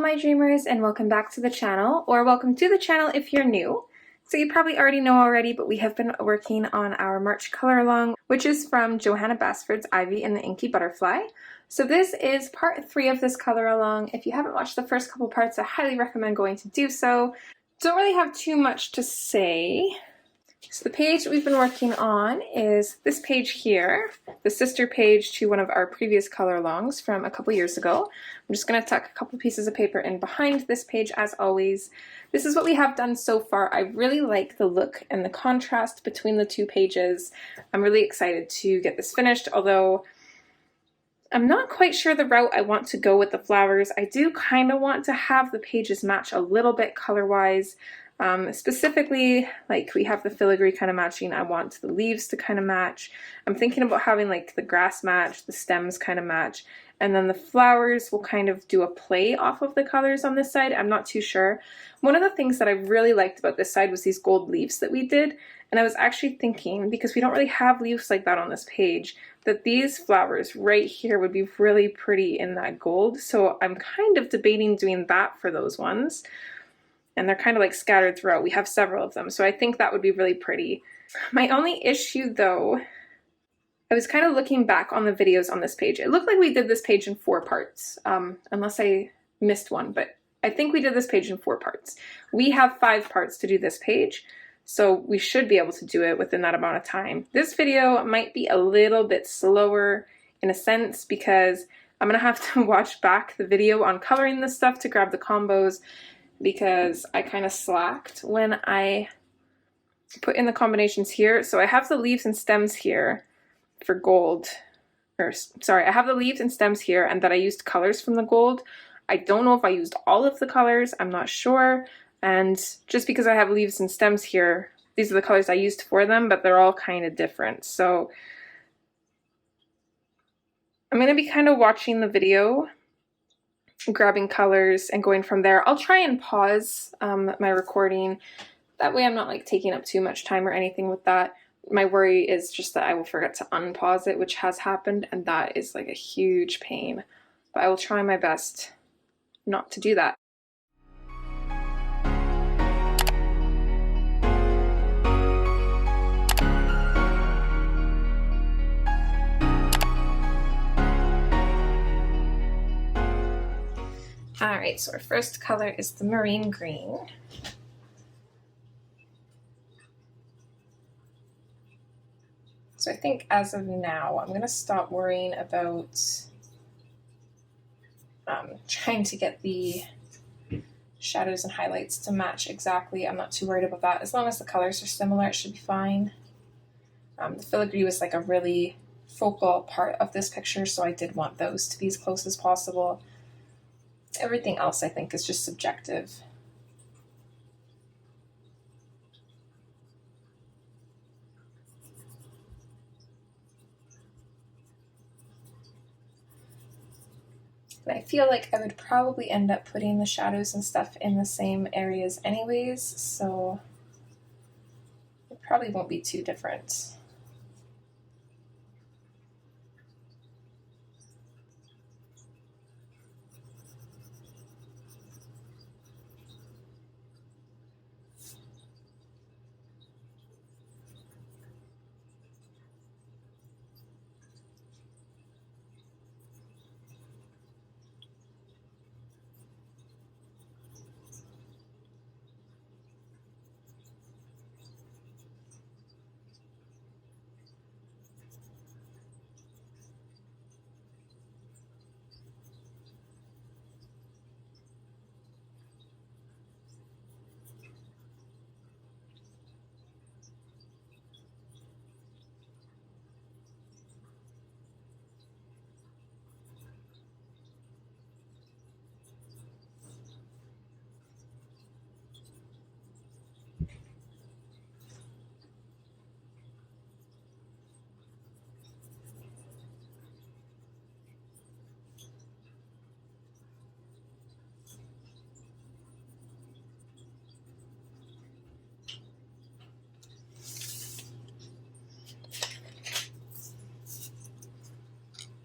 my dreamers, and welcome back to the channel, or welcome to the channel if you're new. So you probably already know already, but we have been working on our March color along, which is from Johanna Basford's Ivy the Inky Butterfly. So this is part 3 of this color along. If you haven't watched the first couple parts, I highly recommend going to do so. Don't really have too much to say. So the page that we've been working on is this page here, the sister page to one of our previous color alongs from a couple years ago. I'm just going to tuck a couple pieces of paper in behind this page as always. This is what we have done so far. I really like the look and the contrast between the two pages. I'm really excited to get this finished, although I'm not quite sure the route I want to go with the flowers. I do kind of want to have the pages match a little bit color-wise. Specifically, like we have the filigree kind of matching, I want the leaves to kind of match. I'm thinking about having like the grass match, the stems kind of match, and then the flowers will kind of do a play off of the colors on this side. I'm not too sure. One of the things that I really liked about this side was these gold leaves that we did, and I was actually thinking, because we don't really have leaves like that on this page, that these flowers right here would be really pretty in that gold. So I'm kind of debating doing that for those ones. And they're kind of like scattered throughout. We have several of them, so I think that would be really pretty. My only issue though, I was kind of looking back on the videos on this page. It looked like we did this page in 4 parts, unless I missed one, but I think we did this page in 4 parts. We have 5 parts to do this page, so we should be able to do it within that amount of time. This video might be a little bit slower in a sense because I'm gonna have to watch back the video on coloring this stuff to grab the combos, because I kind of slacked when I put in the combinations here. So I have the leaves and stems here for gold, or sorry, I have the leaves and stems here, and that I used colors from the gold. I don't know if I used all of the colors, I'm not sure, and just because I have leaves and stems here, these are the colors I used for them, but they're all kind of different. So I'm going to be kind of watching the video, grabbing colors and going from there. I'll try and pause my recording. That way I'm not like taking up too much time or anything with that. My worry is just that I will forget to unpause it, which has happened, and that is like a huge pain. But I will try my best not to do that. Alright, so our first color is the marine green. So I think as of now, I'm going to stop worrying about trying to get the shadows and highlights to match exactly. I'm not too worried about that. As long as the colors are similar, it should be fine. The filigree was like a really focal part of this picture, so I did want those to be as close as possible. Everything else I think is just subjective. And I feel like I would probably end up putting the shadows and stuff in the same areas anyways, so it probably won't be too different.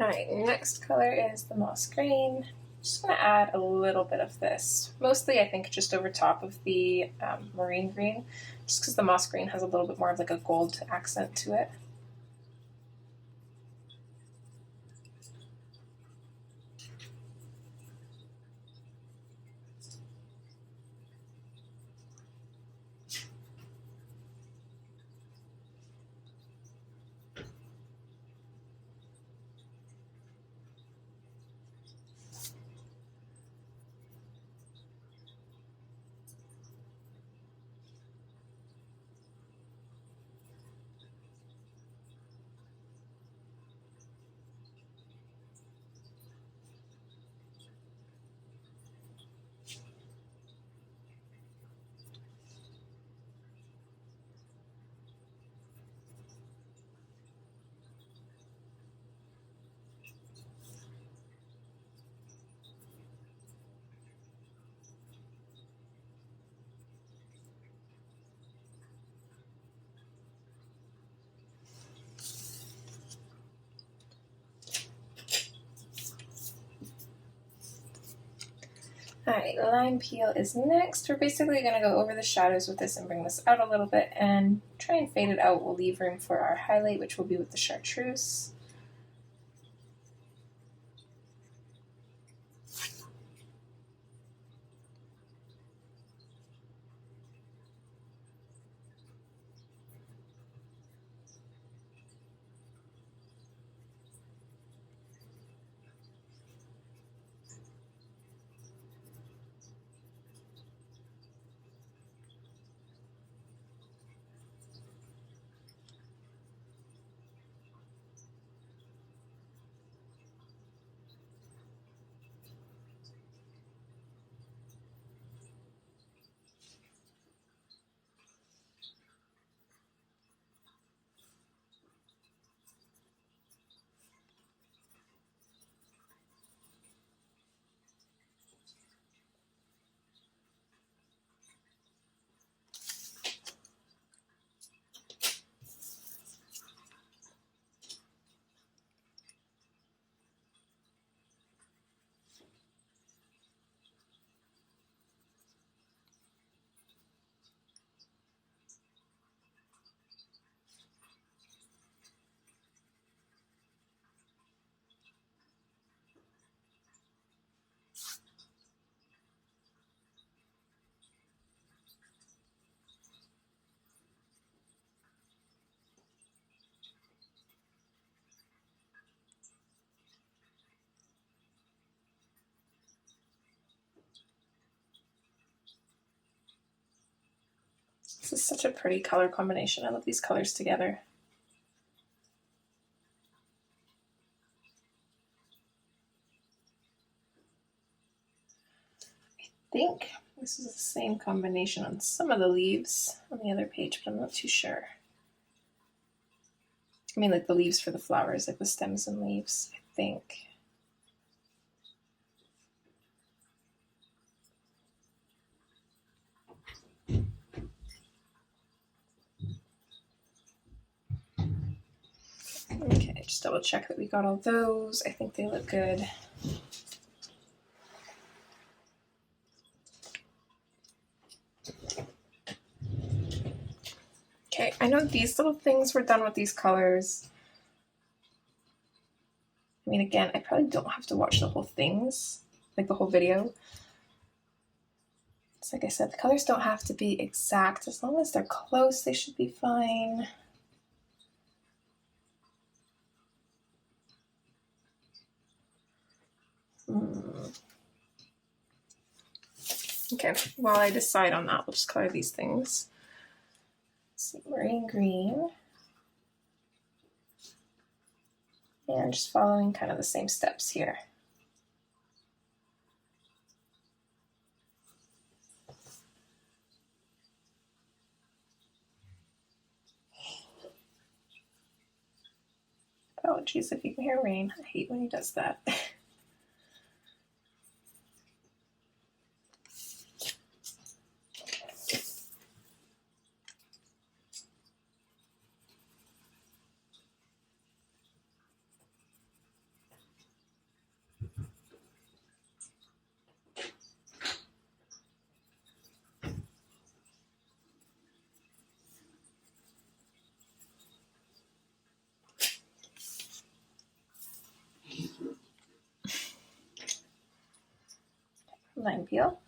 Alright, next color is the moss green. just going to add a little bit of this. Mostly, I think, just over top of the marine green, just because the moss green has a little bit more of like a gold accent to it. Alright, lime peel is next. We're basically going to go over the shadows with this and bring this out a little bit and try and fade it out. We'll leave room for our highlight, which will be with the chartreuse. This is such a pretty color combination. I love these colors together. I think this is the same combination on some of the leaves on the other page, but I'm not too sure. I mean, like the leaves for the flowers, like the stems and leaves, I think. Okay, just double check that we got all those. I think they look good. Okay, I know these little things were done with these colors. I mean, again, I probably don't have to watch the whole things, like the whole video. It's like I said, the colors don't have to be exact. As long as they're close, they should be fine. Okay, while I decide on that, we'll just color these things. Let's see, marine green. And just following kind of the same steps here. Apologies if you can hear rain. I hate when he does that. pine peel.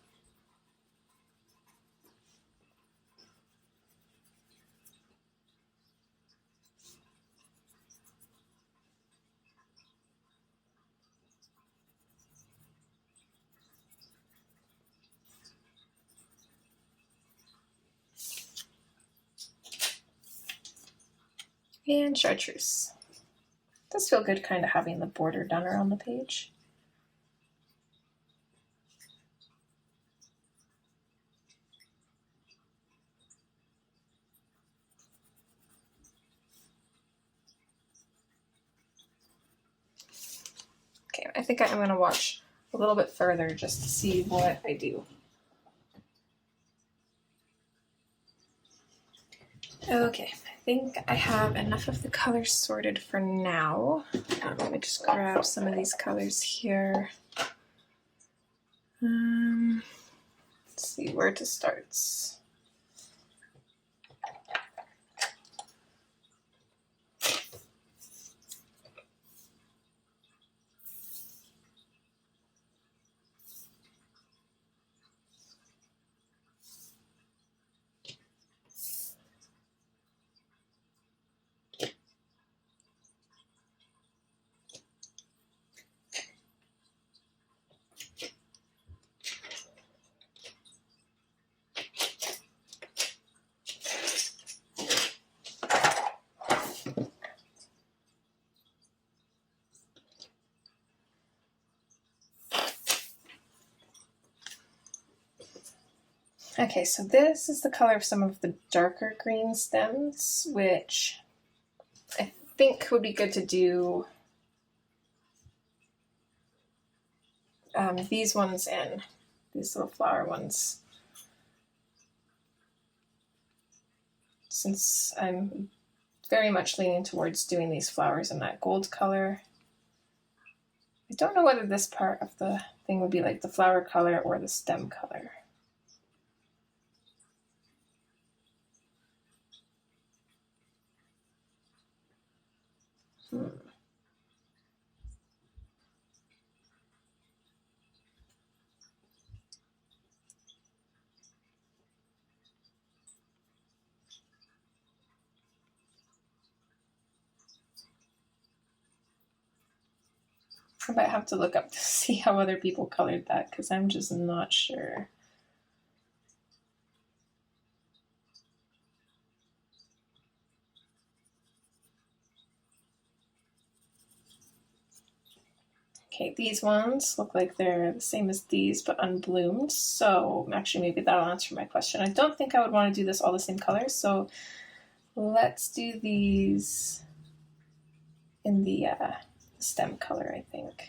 And chartreuse. It does feel good kind of having the border done around the page. Okay, I think I'm going to watch a little bit further just to see what I do. Okay, I think I have enough of the colors sorted for now. Let me just grab some of these colors here. Let's see where to start. Okay, so this is the color of some of the darker green stems, which I think would be good to do these ones in, these little flower ones. Since I'm very much leaning towards doing these flowers in that gold color. I don't know whether this part of the thing would be like the flower color or the stem color. I might have to look up to see how other people colored that because I'm just not sure. Okay, these ones look like they're the same as these but unbloomed, so actually maybe that'll answer my question. I don't think I would want to do this all the same color, so let's do these in the stem color, I think.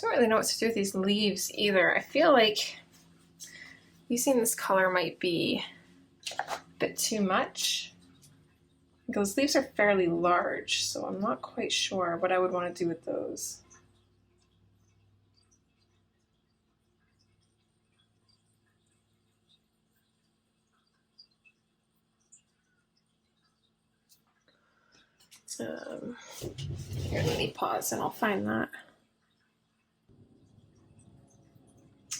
don't really know what to do with these leaves either. I feel like using this color might be a bit too much. Those leaves are fairly large, so I'm not quite sure what I would want to do with those. Here, let me pause and I'll find that.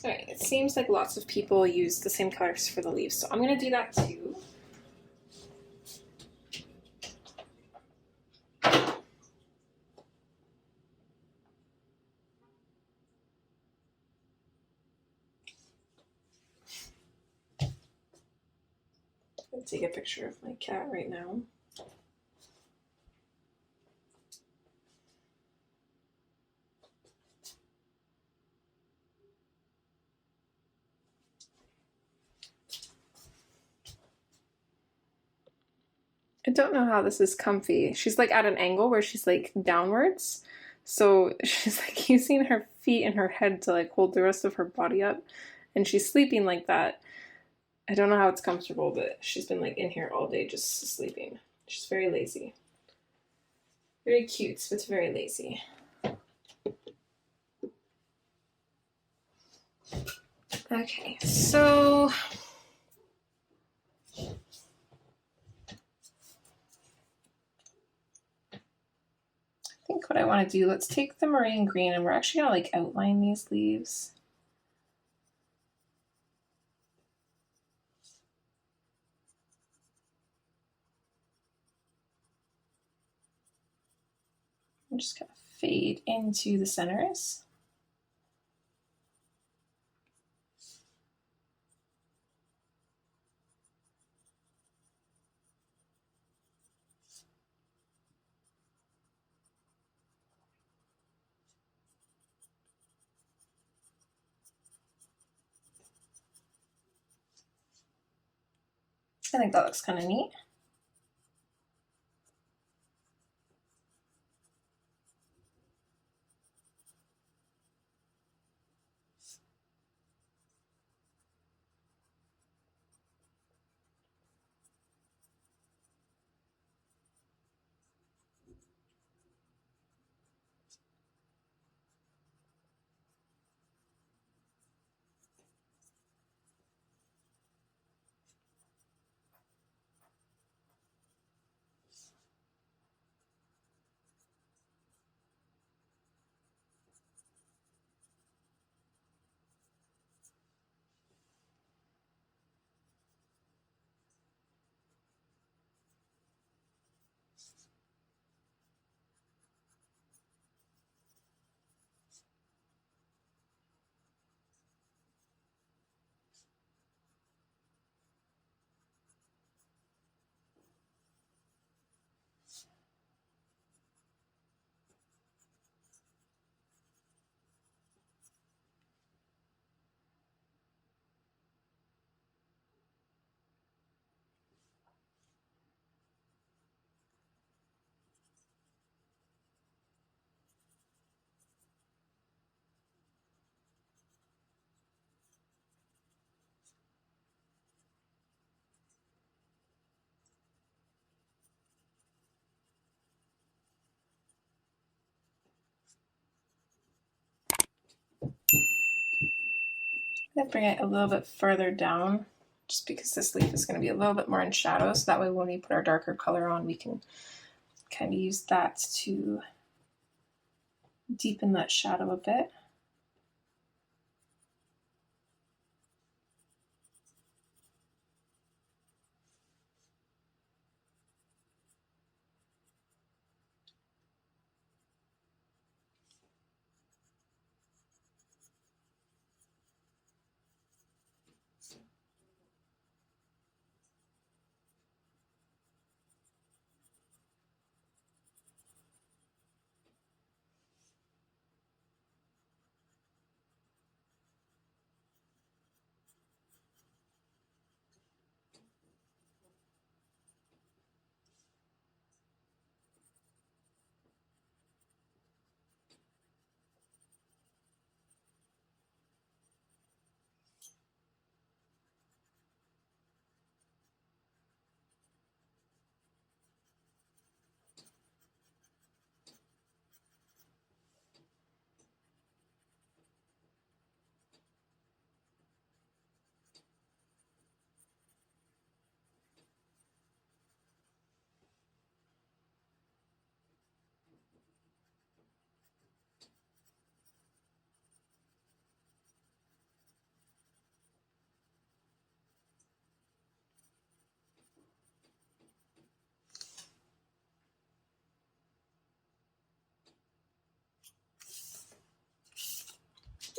Alright, it seems like lots of people use the same colors for the leaves, so I'm going to do that too. I'll take a picture of my cat right now. I don't know how this is comfy. She's like at an angle where she's like downwards. So she's like using her feet and her head to like hold the rest of her body up. And she's sleeping like that. I don't know how it's comfortable, but she's been like in here all day just sleeping. She's very lazy. Very cute, but very lazy. Okay, so I think what I want to do, let's take the marine green and we're actually going to like outline these leaves. I'm just going to fade into the centers. I think that looks kind of neat. I'm going to bring it a little bit further down just because this leaf is going to be a little bit more in shadow, so that way when we put our darker color on, we can kind of use that to deepen that shadow a bit.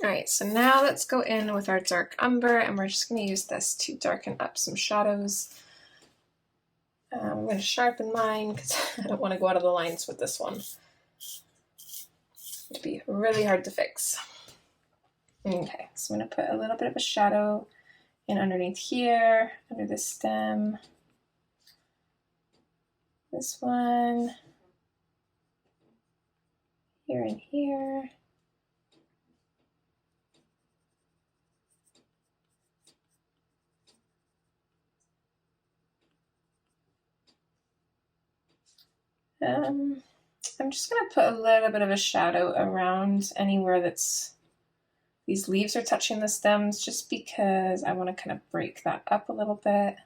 All right, so now let's go in with our dark umber, and we're just going to use this to darken up some shadows. I'm going to sharpen mine because I don't want to go out of the lines with this one. It'd be really hard to fix. Okay, so I'm going to put a little bit of a shadow in underneath here, under the stem. This one, here and here. I'm just going to put a little bit of a shadow around anywhere that's these leaves are touching the stems, just because I want to kind of break that up a little bit.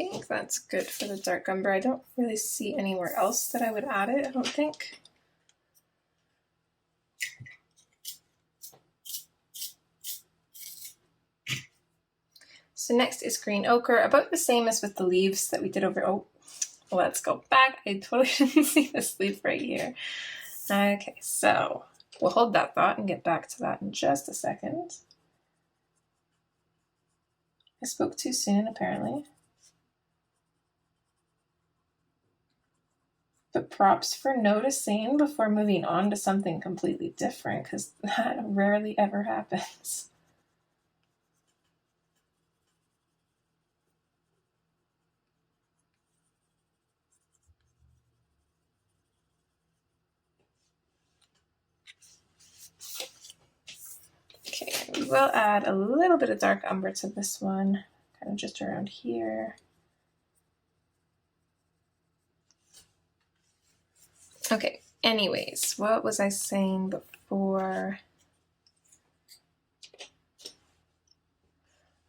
I think that's good for the dark umber. I don't really see anywhere else that I would add it, I don't think. So next is green ochre, about the same as with the leaves that we did over. Oh, let's go back. I totally didn't see this leaf right here. Okay, so we'll hold that thought and get back to that in just a second. I spoke too soon, apparently. But props for noticing before moving on to something completely different, because that rarely ever happens. Okay, we will add a little bit of dark umber to this one, kind of just around here. Okay, anyways, what was I saying before?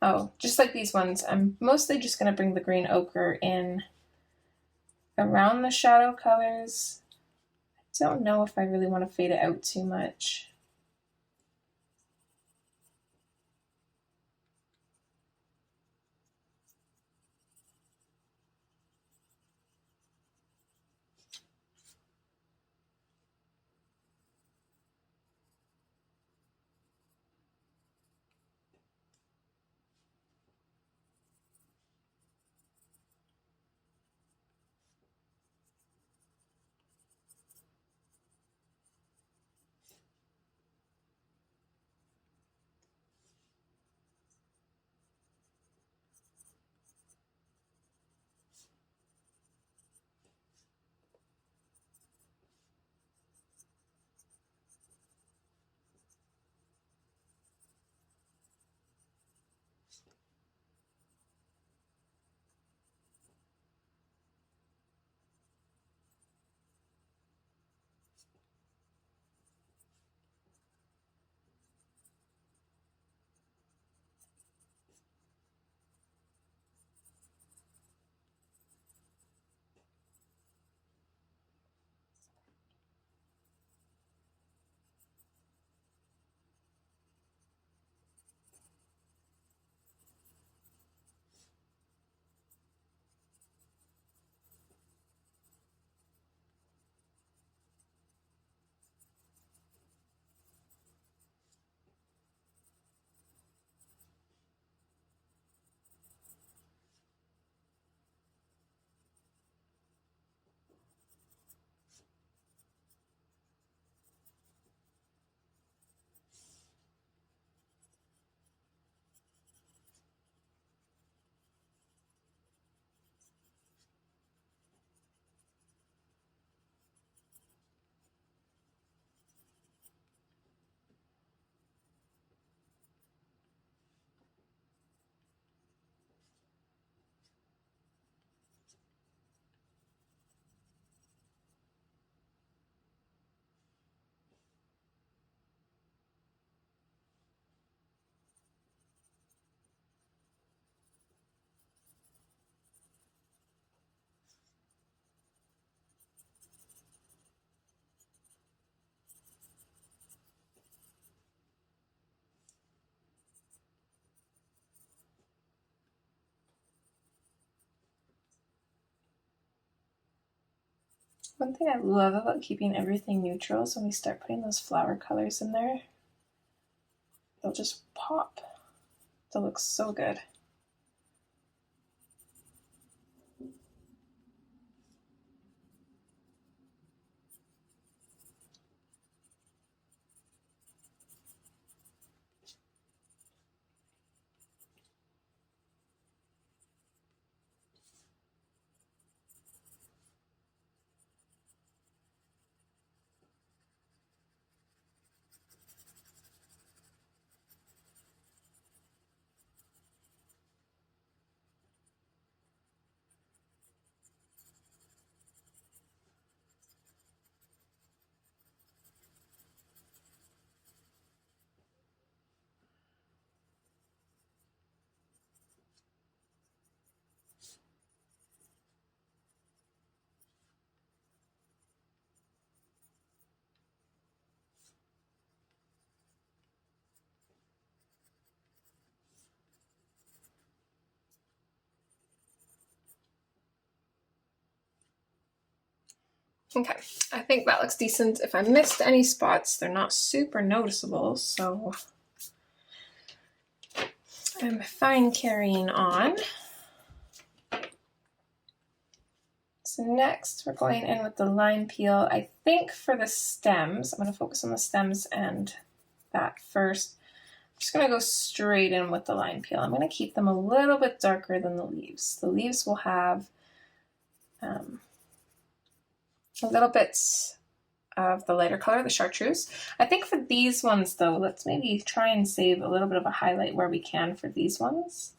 Oh, just like these ones, I'm mostly just going to bring the green ochre in around the shadow colors. I don't know if I really want to fade it out too much. One thing I love about keeping everything neutral is when we start putting those flower colors in there, they'll just pop. They'll look so good. Okay, I think that looks decent. If I missed any spots, they're not super noticeable, so I'm fine carrying on. So next we're going in with the line peel. I think for the stems, I'm going to focus on the stems and that first. I'm just going to go straight in with the line peel. I'm going to keep them a little bit darker than the leaves. The leaves will have a little bit of the lighter color, the chartreuse. I think for these ones though, let's maybe try and save a little bit of a highlight where we can for these ones.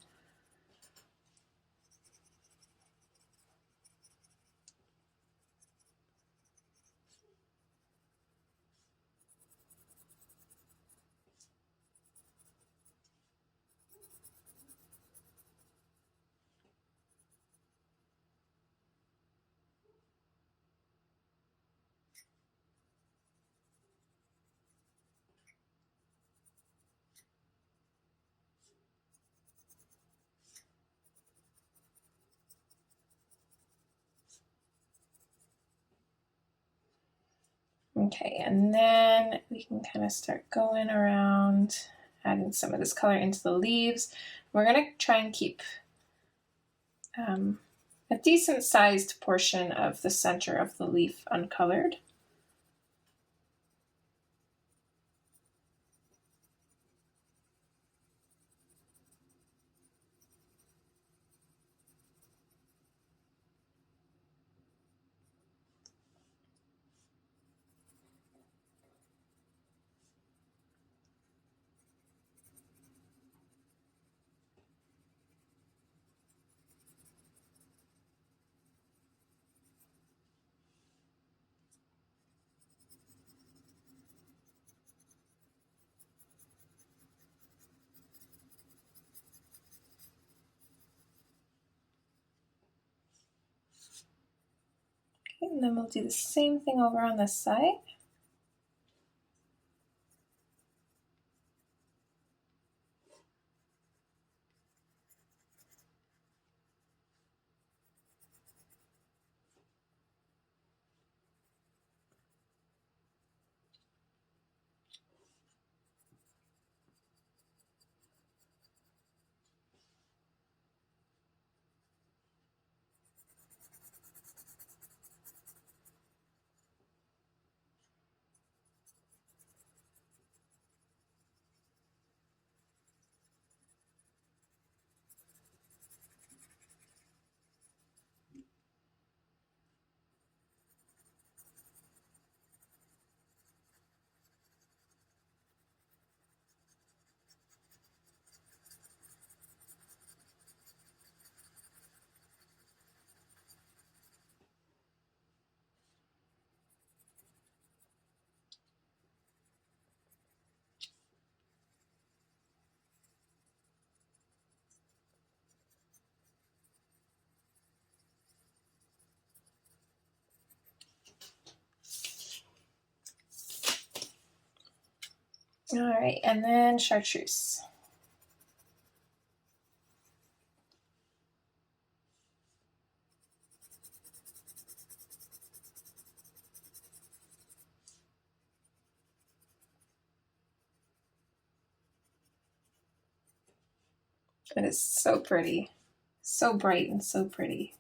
Okay, and then we can kind of start going around, adding some of this color into the leaves. We're going to try and keep a decent sized portion of the center of the leaf uncolored. Okay, and then we'll do the same thing over on this side. All right, and then chartreuse. It is so pretty. So bright and so pretty.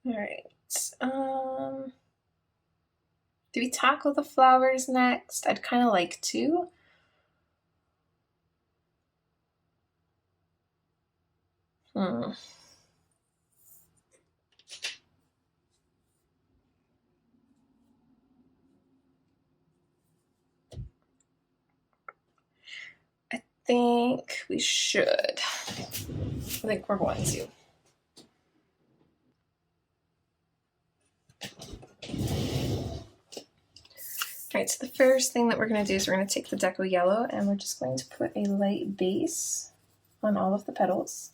All right. Do we tackle the flowers next? I'd kind of like to. I think we should. I think we're going to. Alright, so the first thing that we're going to do is we're going to take the Deco Yellow and we're just going to put a light base on all of the petals.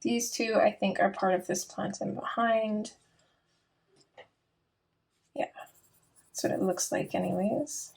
These two, I think, are part of this plant and behind. Yeah, that's what it looks like anyways.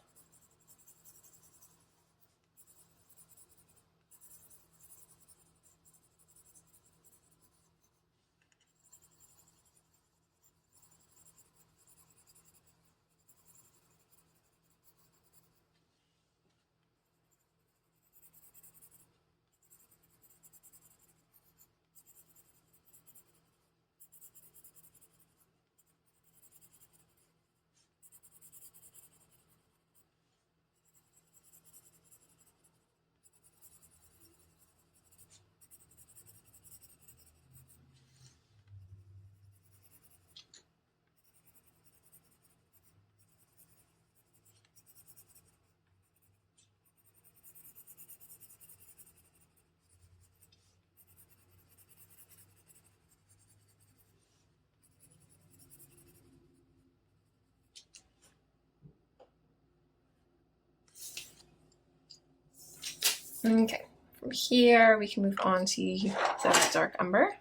Okay, from here we can move on to the dark umber.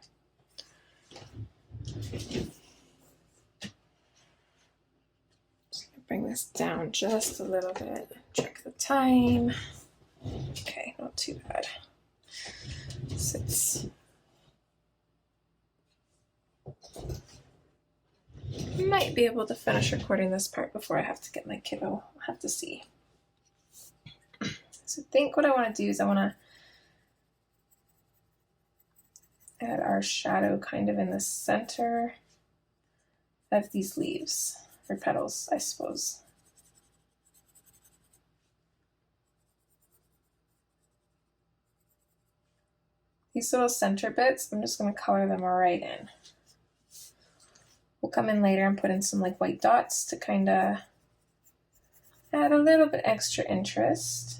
Just gonna bring this down just a little bit. Check the time. Okay, not too bad. Sits. Might be able to finish recording this part before I have to get my kiddo. I'll have to see. So I think what I want to do is I want to add our shadow kind of in the center of these leaves, or petals, I suppose. These little center bits, I'm just going to color them right in. We'll come in later and put in some like white dots to kind of add a little bit extra interest.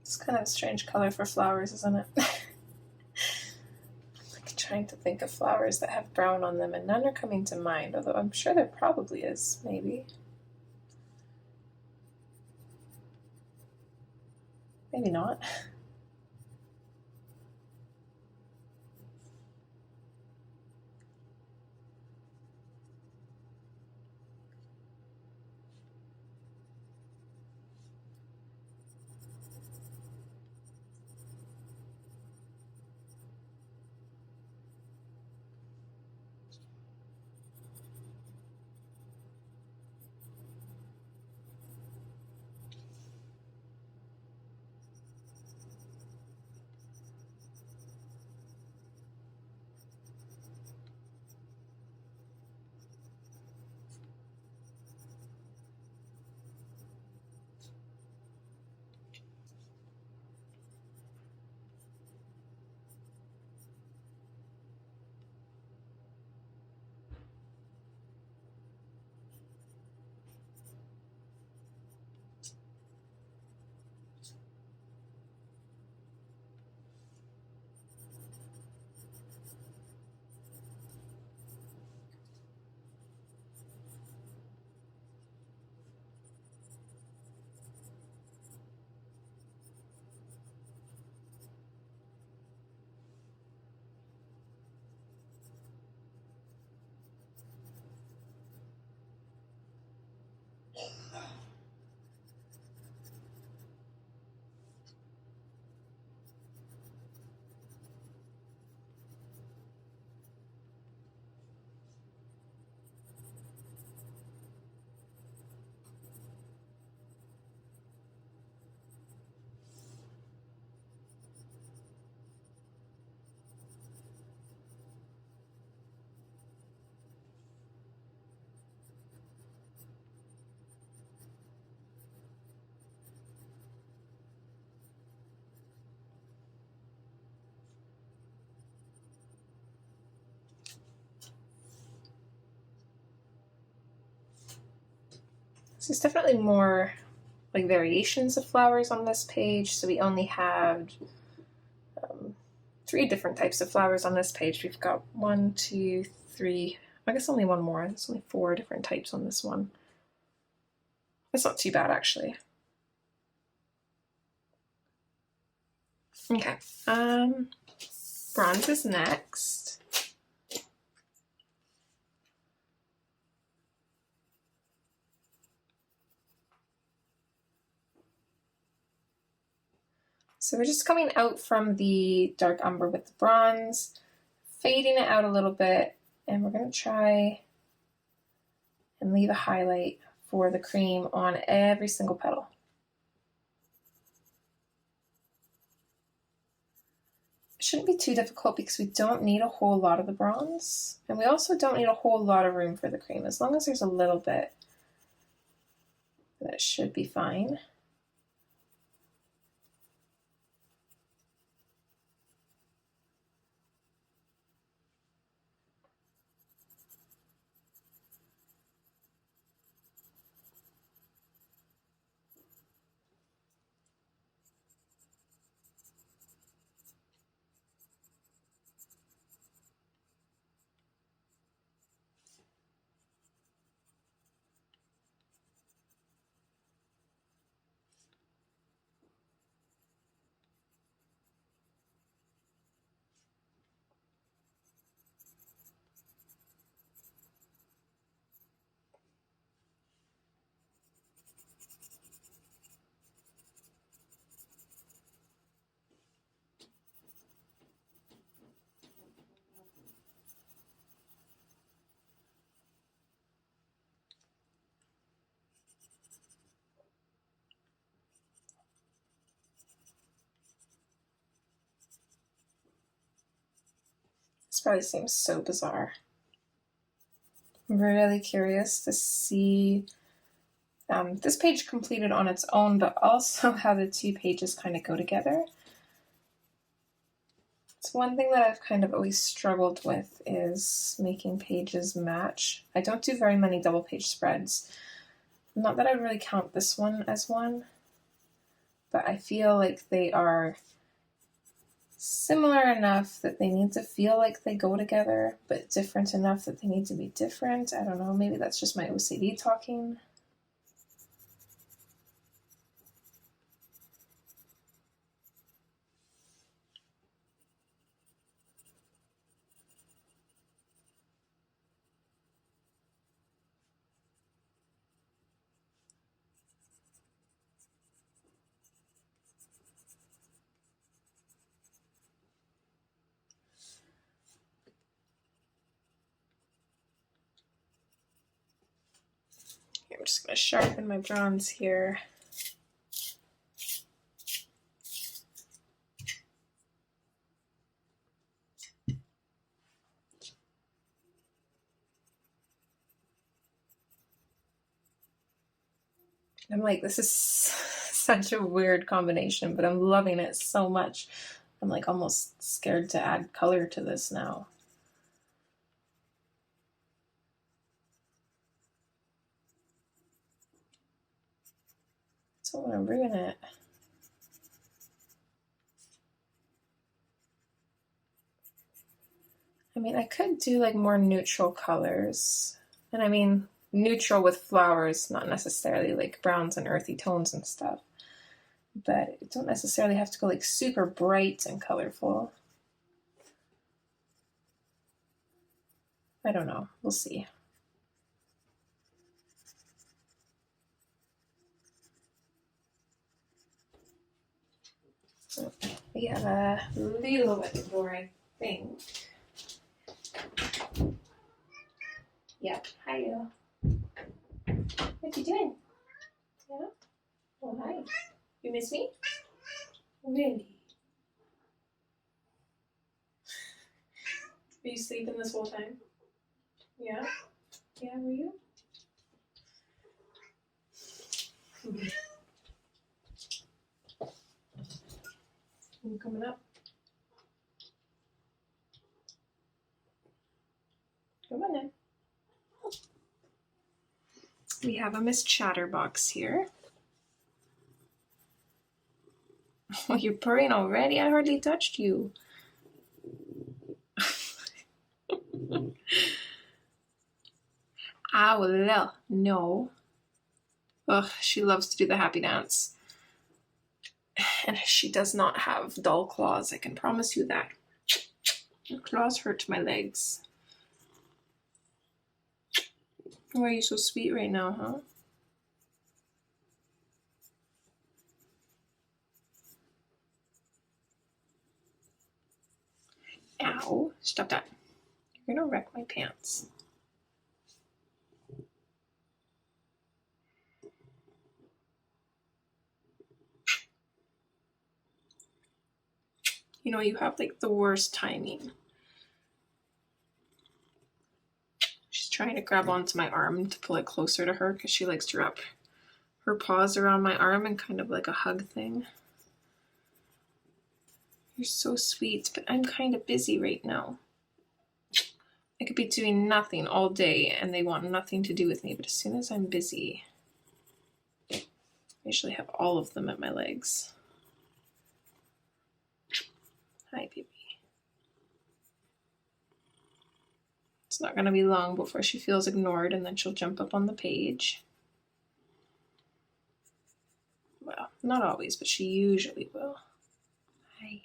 It's kind of a strange color for flowers, isn't it? Like trying to think of flowers that have brown on them, and none are coming to mind, although I'm sure there probably is, maybe. Maybe not. So there's definitely more like variations of flowers on this page. So we only have 3 different types of flowers on this page. We've got 1, 2, 3, I guess only one more. There's only 4 different types on this one. That's not too bad, actually. Okay, bronze is next. So we're just coming out from the dark umber with the bronze, fading it out a little bit, and we're going to try and leave a highlight for the cream on every single petal. It shouldn't be too difficult because we don't need a whole lot of the bronze, and we also don't need a whole lot of room for the cream. As long as there's a little bit, that should be fine. This probably seems so bizarre. I'm really curious to see this page completed on its own, but also how the 2 pages kind of go together. It's one thing that I've kind of always struggled with is making pages match. I don't do very many double page spreads. Not that I would really count this one as one, but I feel like they are similar enough that they need to feel like they go together, but different enough that they need to be different. I don't know, maybe that's just my OCD talking. I'm just going to sharpen my bronze here. I'm like, this is such a weird combination, but I'm loving it so much. I'm like almost scared to add color to this now. So I'm gonna ruin it. I mean, I could do like more neutral colors. And I mean, neutral with flowers, not necessarily like browns and earthy tones and stuff. But it don't necessarily have to go like super bright and colorful. I don't know, we'll see. So we have a little bit more, I think. Yep, hi you. What you doing? Yeah? Oh, hi. You miss me? Really? Were you sleeping this whole time? Yeah? Yeah, were you? You coming up? Come on then. We have a Miss Chatterbox here. Oh, you're purring already? I hardly touched you. Ow, no. Ugh, she loves to do the happy dance. And she does not have dull claws, I can promise you that. Her claws hurt my legs. Why are you so sweet right now, huh? Ow, stop that. You're gonna wreck my pants. You know, you have like the worst timing. She's trying to grab onto my arm to pull it closer to her because she likes to wrap her paws around my arm and kind of like a hug thing. You're so sweet, but I'm kind of busy right now. I could be doing nothing all day and they want nothing to do with me, but as soon as I'm busy, I usually have all of them at my legs. Hi, baby. It's not going to be long before she feels ignored and then she'll jump up on the page. Well, not always, but she usually will. Hi.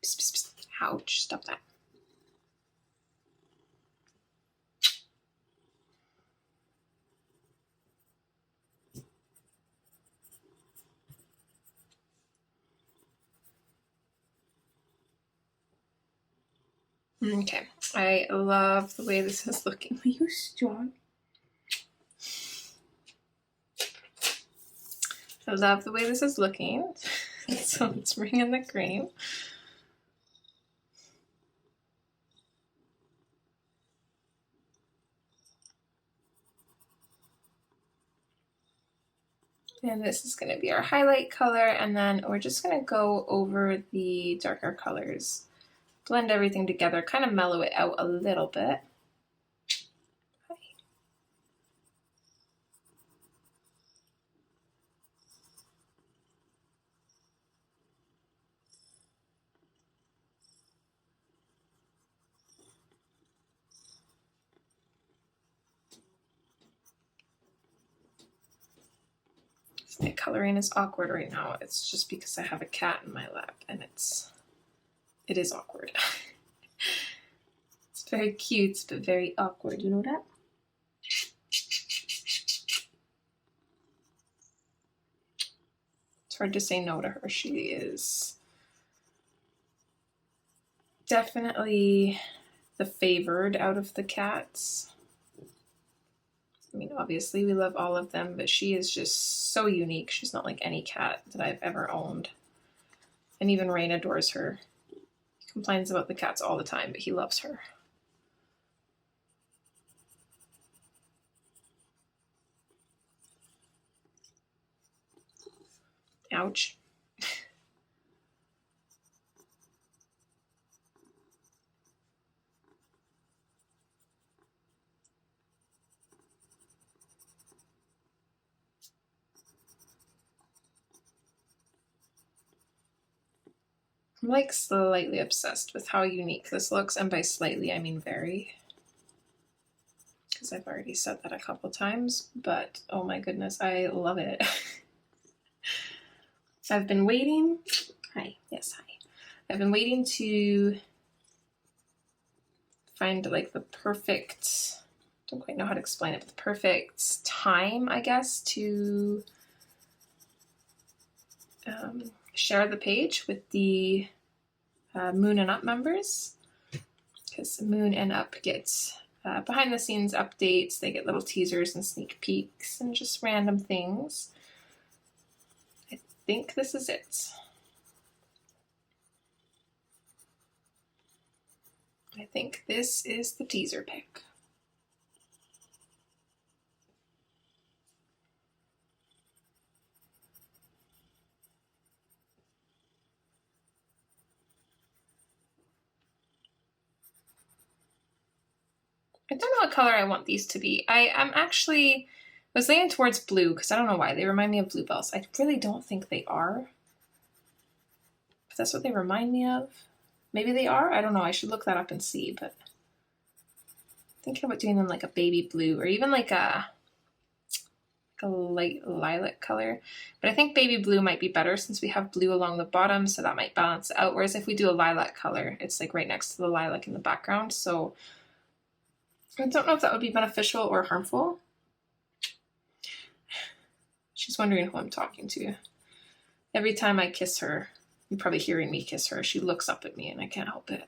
Psst, psst, psst. Ouch, stop that. Okay, I love the way this is looking. Are you strong? I love the way this is looking. So let's bring in the cream. And this is going to be our highlight color, and then we're just going to go over the darker colors, blend everything together, kind of mellow it out a little bit. My coloring is awkward right now. It's just because I have a cat in my lap, and it is awkward. It's very cute, but very awkward. You know that? It's hard to say no to her. She is definitely the favored out of the cats. I mean, obviously we love all of them, but she is just so unique. She's not like any cat that I've ever owned. And even Rain adores her. He complains about the cats all the time, but he loves her. Ouch. I'm like slightly obsessed with how unique this looks, and by slightly I mean very, because I've already said that a couple times, but oh my goodness, I love it. I've been waiting, hi, yes, hi. I've been waiting to find like the perfect, don't quite know how to explain it, but the perfect time, I guess, to share the page with the Moon and Up members, because Moon and Up get behind the scenes updates. They get little teasers and sneak peeks and just random things. I think this is it. I think this is the teaser pic. I don't know what color I want these to be. I was leaning towards blue because I don't know why. They remind me of bluebells. I really don't think they are. But that's what they remind me of. Maybe they are? I don't know. I should look that up and see, but I'm thinking about doing them like a baby blue or even like a light lilac color. But I think baby blue might be better since we have blue along the bottom, so that might balance it out. Whereas if we do a lilac color, it's like right next to the lilac in the background. So I don't know if that would be beneficial or harmful. She's wondering who I'm talking to. Every time I kiss her, you're probably hearing me kiss her, she looks up at me and I can't help it.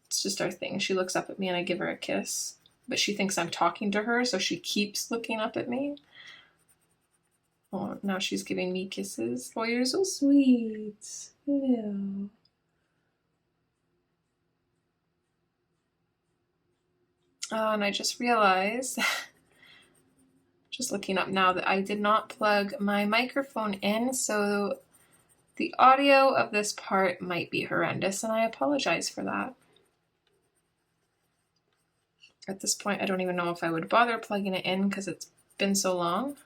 It's just our thing. She looks up at me and I give her a kiss, but she thinks I'm talking to her, so she keeps looking up at me. Oh, now she's giving me kisses. Oh, you're so sweet. Yeah. Oh, and I just realized, just looking up now, that I did not plug my microphone in, so the audio of this part might be horrendous, and I apologize for that. At this point, I don't even know if I would bother plugging it in because it's been so long.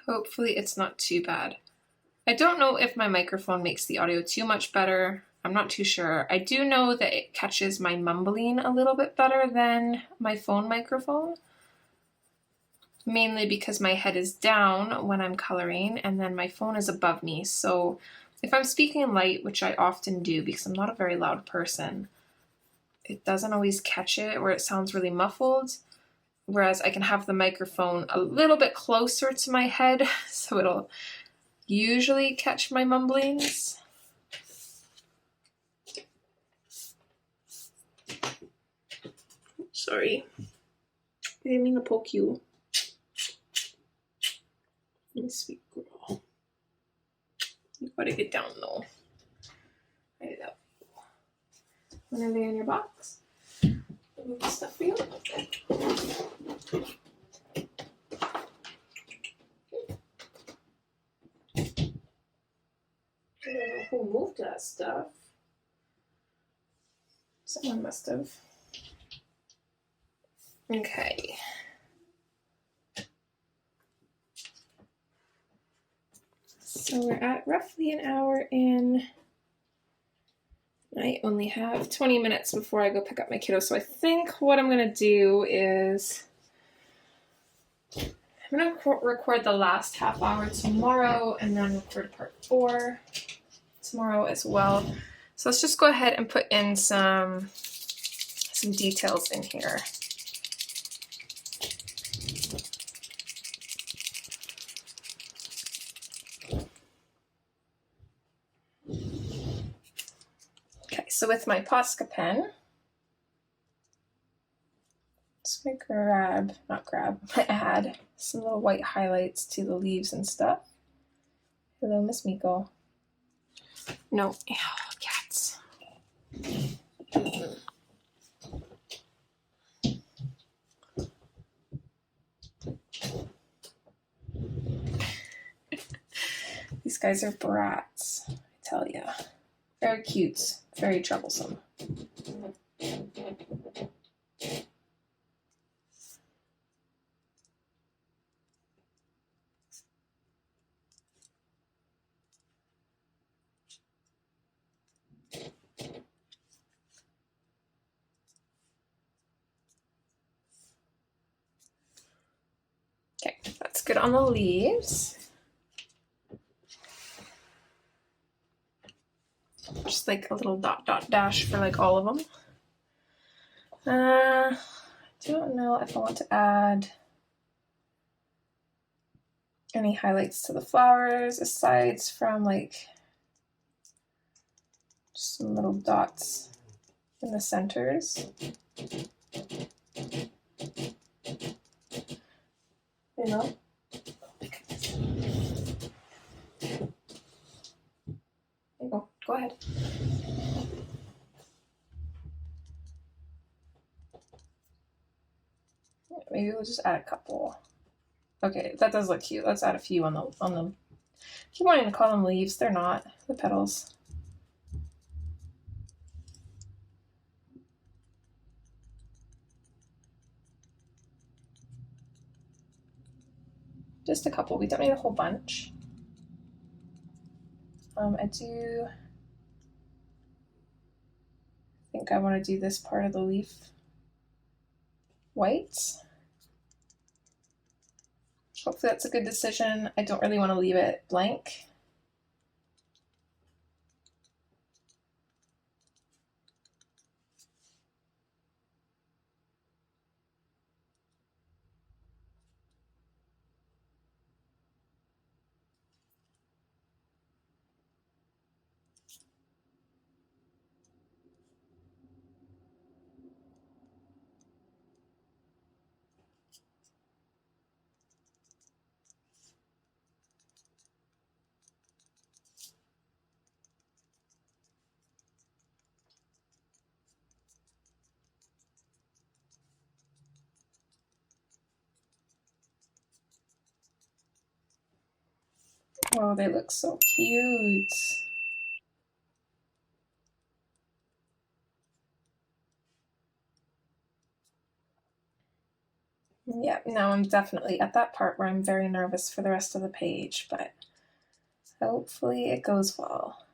Hopefully it's not too bad. I don't know if my microphone makes the audio too much better. I'm not too sure. I do know that it catches my mumbling a little bit better than my phone microphone, mainly because my head is down when I'm coloring and then my phone is above me. So if I'm speaking light, which I often do because I'm not a very loud person, it doesn't always catch it, or it sounds really muffled. Whereas I can have the microphone a little bit closer to my head, so it'll usually catch my mumblings. Sorry. I didn't mean to poke you. You sweet girl. How to get down though. Write it up. When are they in your box? Move the stuff for you. I don't know who moved that stuff. Someone must have. Okay. So we're at roughly an hour in. I only have 20 minutes before I go pick up my kiddo. So I think what I'm gonna do is I'm gonna record the last half hour tomorrow and then record part 4 tomorrow as well. So let's just go ahead and put in some details in here. Okay, so with my Posca pen, just gonna add some little white highlights to the leaves and stuff. Hello, Miss Miko. No, ew, cats. These guys are brats, I tell ya. Very cute, very troublesome. Okay, that's good on the leaves. Just like a little dot dot dash for like all of them. I don't know if I want to add any highlights to the flowers aside from like just some little dots in the centers. You know? There you go. Go ahead. Maybe we'll just add a couple. Okay, that does look cute. Let's add a few on the. Keep wanting to call them leaves. They're not. The petals. Just a couple. We don't need a whole bunch. I do think I want to do this part of the leaf white. Hopefully that's a good decision. I don't really want to leave it blank. Oh, they look so cute. Yeah, now I'm definitely at that part where I'm very nervous for the rest of the page, but hopefully it goes well.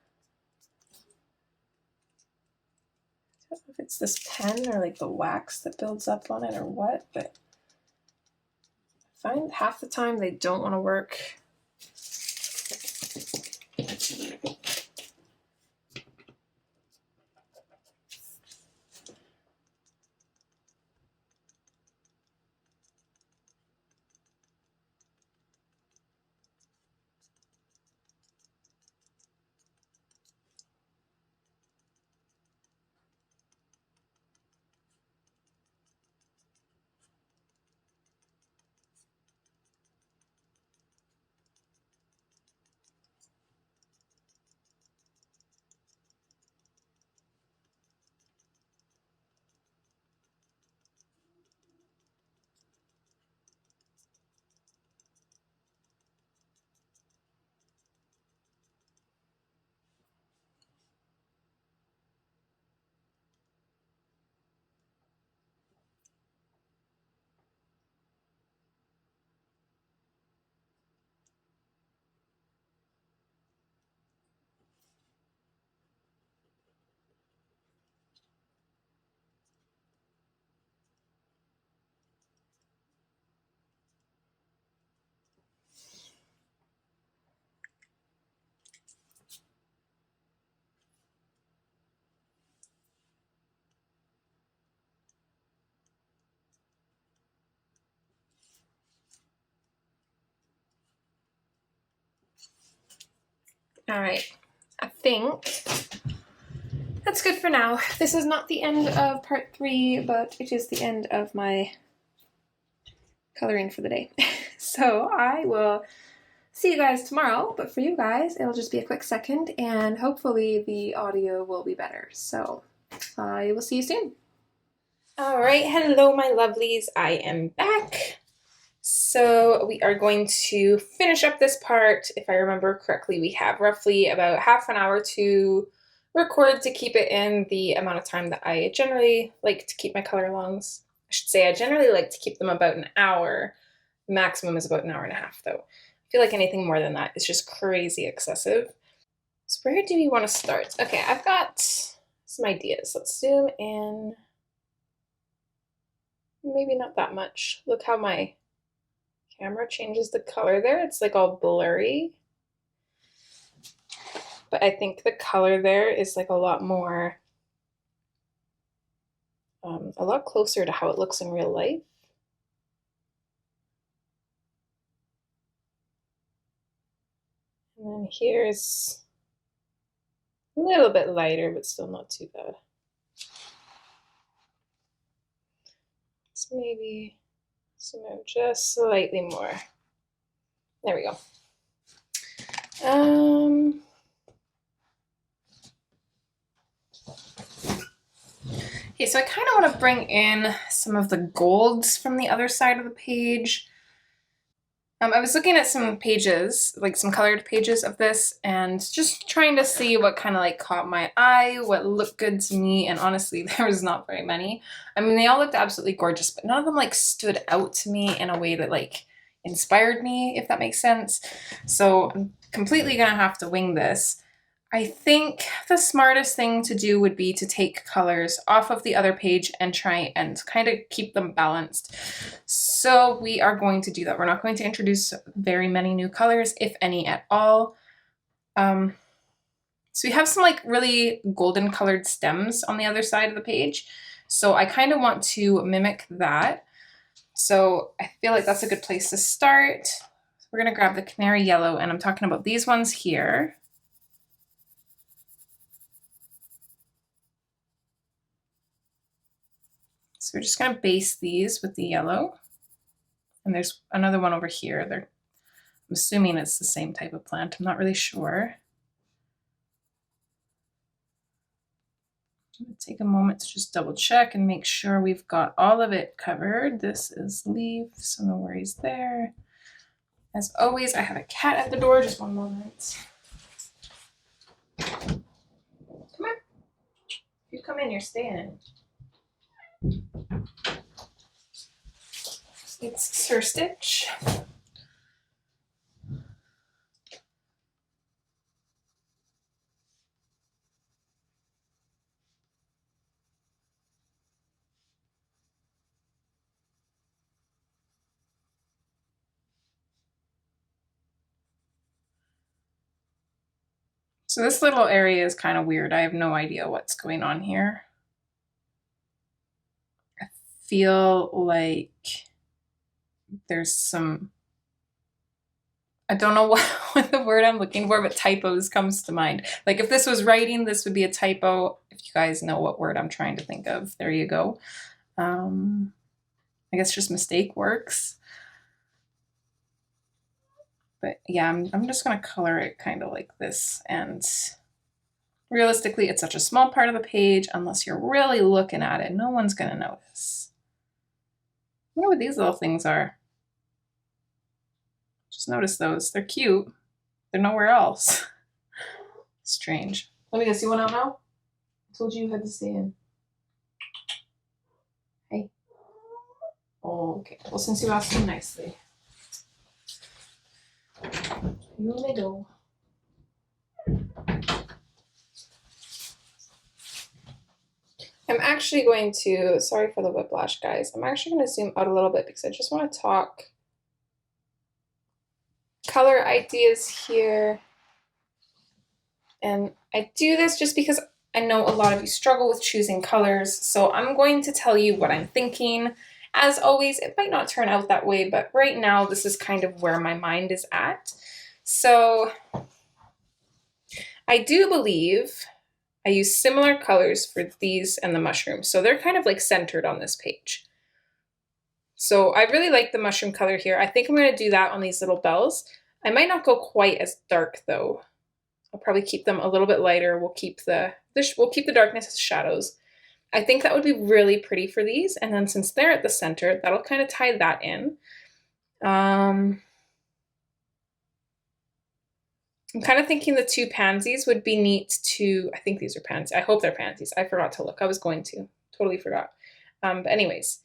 I don't know if it's this pen or like the wax that builds up on it or what, but I find half the time they don't want to work. All right, I think that's good for now. This is not the end of part 3, but it is the end of my coloring for the day. So I will see you guys tomorrow, but for you guys, it'll just be a quick second, and hopefully the audio will be better. So I will see you soon. All right, hello my lovelies, I am back. So we are going to finish up this part. If I remember correctly, we have roughly about half an hour to record to keep it in the amount of time that I generally like to keep my color alongs. I should say I generally like to keep them about an hour. Maximum is about an hour and a half though. I feel like anything more than that is just crazy excessive. So where do we want to start? Okay, I've got some ideas. Let's zoom in. Maybe not that much. Look how my camera changes the color there. It's like all blurry. But I think the color there is like a lot more, a lot closer to how it looks in real life. And then here's a little bit lighter, but still not too bad. So maybe zoom out just slightly more. There we go. Okay, so I kind of want to bring in some of the golds from the other side of the page. I was looking at some pages, like some colored pages of this, and just trying to see what kind of like caught my eye, what looked good to me, and honestly, there was not very many. I mean, they all looked absolutely gorgeous, but none of them like stood out to me in a way that like inspired me, if that makes sense. So I'm completely gonna have to wing this. I think the smartest thing to do would be to take colors off of the other page and try and kind of keep them balanced. So we are going to do that. We're not going to introduce very many new colors, if any at all. So we have some like really golden colored stems on the other side of the page. So I kind of want to mimic that. So I feel like that's a good place to start. We're gonna grab the canary yellow, and I'm talking about these ones here. So we're just going to base these with the yellow. And there's another one over here. I'm assuming it's the same type of plant. I'm not really sure. I'm going to take a moment to just double check and make sure we've got all of it covered. This is leaf, so no worries there. As always, I have a cat at the door. Just one moment. Come on. If you come in, you're staying. It's Sir Stitch. So this little area is kind of weird. I have no idea what's going on here. I feel like there's some, I don't know what the word I'm looking for, but typos comes to mind. Like if this was writing, this would be a typo. If you guys know what word I'm trying to think of, there you go. I guess just mistake works. But yeah, I'm just gonna color it kind of like this. And realistically, it's such a small part of the page, unless you're really looking at it, no one's gonna notice. I wonder what these little things are. Just notice those. They're cute. They're nowhere else. Strange. Let me guess, you want out now? I told you had to stay in. Hey. Oh, okay. Well, since you asked so nicely, you may go. I'm actually going to, sorry for the whiplash, guys. I'm actually going to zoom out a little bit because I just want to talk color ideas here. And I do this just because I know a lot of you struggle with choosing colors. So I'm going to tell you what I'm thinking. As always, it might not turn out that way, but right now this is kind of where my mind is at. So I do believe I use similar colors for these and the mushrooms, so they're kind of like centered on this page. So I really like the mushroom color here. I think I'm going to do that on these little bells. I might not go quite as dark though. I'll probably keep them a little bit lighter. We'll keep the darkness as shadows. I think that would be really pretty for these. And then since they're at the center, that'll kind of tie that in. I'm kind of thinking the two pansies would be neat to, I think these are pansies. I hope they're pansies. I forgot to look. I was going to. Totally forgot. But anyways,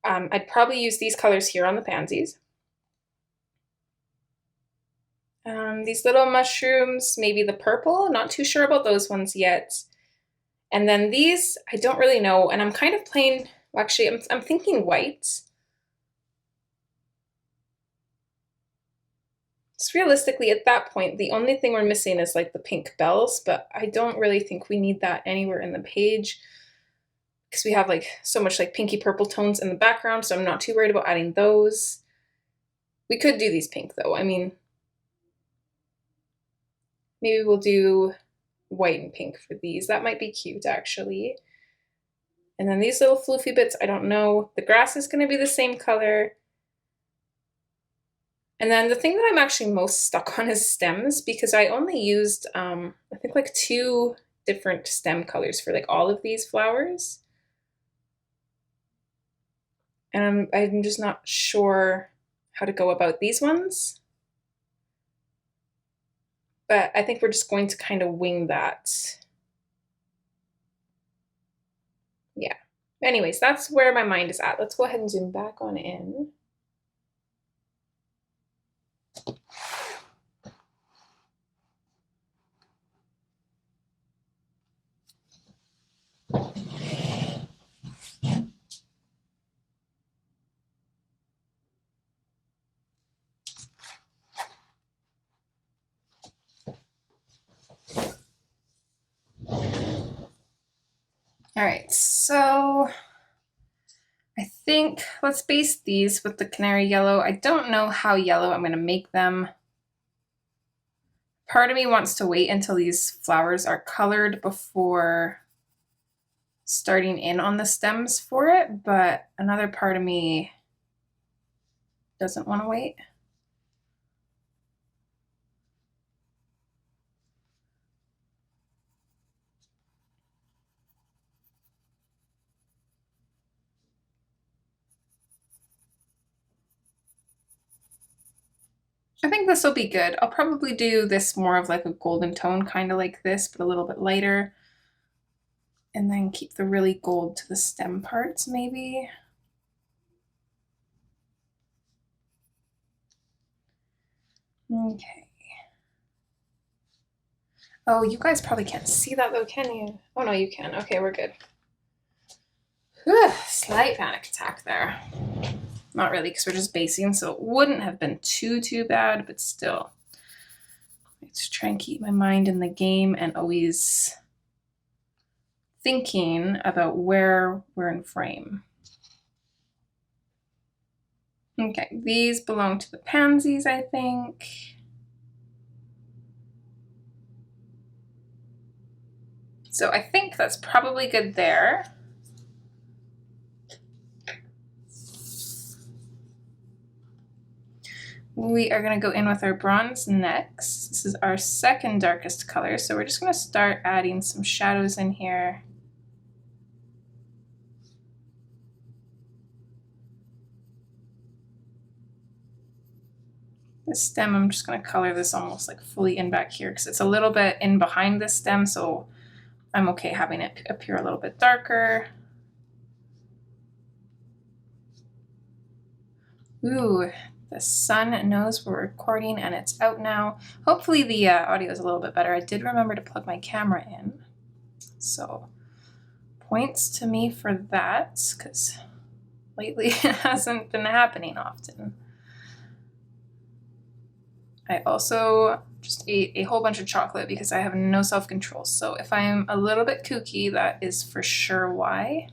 I'd probably use these colors here on the pansies. These little mushrooms, maybe the purple. Not too sure about those ones yet. And then these, I don't really know. And I'm kind of playing, well, actually, I'm thinking white. So realistically, at that point, the only thing we're missing is like the pink bells, but I don't really think we need that anywhere in the page because we have like so much like pinky purple tones in the background, so I'm not too worried about adding those. We could do these pink though. I mean, maybe we'll do white and pink for these. That might be cute actually. And then these little floofy bits, I don't know. The grass is going to be the same color. And then the thing that I'm actually most stuck on is stems because I only used, I think like 2 different stem colors for like all of these flowers. And I'm just not sure how to go about these ones. But I think we're just going to kind of wing that. Yeah. Anyways, that's where my mind is at. Let's go ahead and zoom back on in. All right, so I think let's base these with the canary yellow. I don't know how yellow I'm going to make them. Part of me wants to wait until these flowers are colored before starting in on the stems for it, but another part of me doesn't want to wait. I think this will be good. I'll probably do this more of like a golden tone, kind of like this, but a little bit lighter. And then keep the really gold to the stem parts, maybe. Okay. Oh, you guys probably can't see that though, can you? Oh no, you can. Okay, we're good. Whew, slight panic attack there. Not really, because we're just basing, so it wouldn't have been too bad, but still. Let's try and keep my mind in the game and always thinking about where we're in frame. Okay, these belong to the pansies, I think. So I think that's probably good there. We are going to go in with our bronze next. This is our second darkest color, so we're just going to start adding some shadows in here. The stem, I'm just going to color this almost like fully in back here because it's a little bit in behind the stem, so I'm okay having it appear a little bit darker. Ooh, the sun knows we're recording and it's out now. Hopefully the audio is a little bit better. I did remember to plug my camera in. So points to me for that because lately it hasn't been happening often. I also just ate a whole bunch of chocolate because I have no self-control. So if I'm a little bit kooky, that is for sure why.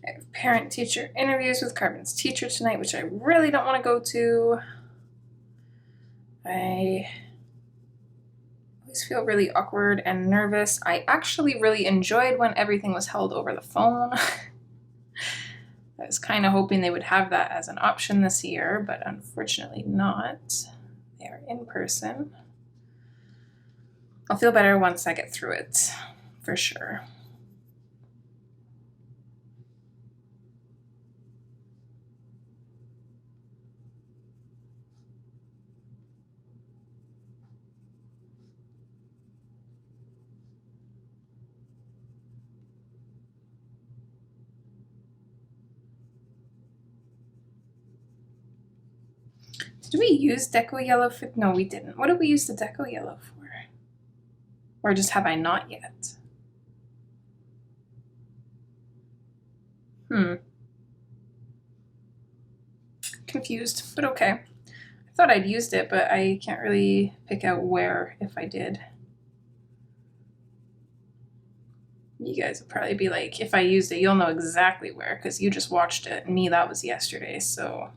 I have parent-teacher interviews with Carbon's teacher tonight, which I really don't want to go to. I always feel really awkward and nervous. I actually really enjoyed when everything was held over the phone. I was kind of hoping they would have that as an option this year, but unfortunately not. They are in person. I'll feel better once I get through it, for sure. Did we use Deco Yellow for? No, we didn't. What did we use the Deco Yellow for? Or just have I not yet? Confused, but okay. I thought I'd used it, but I can't really pick out where if I did. You guys will probably be like, if I used it, you'll know exactly where, because you just watched it. Me, that was yesterday, so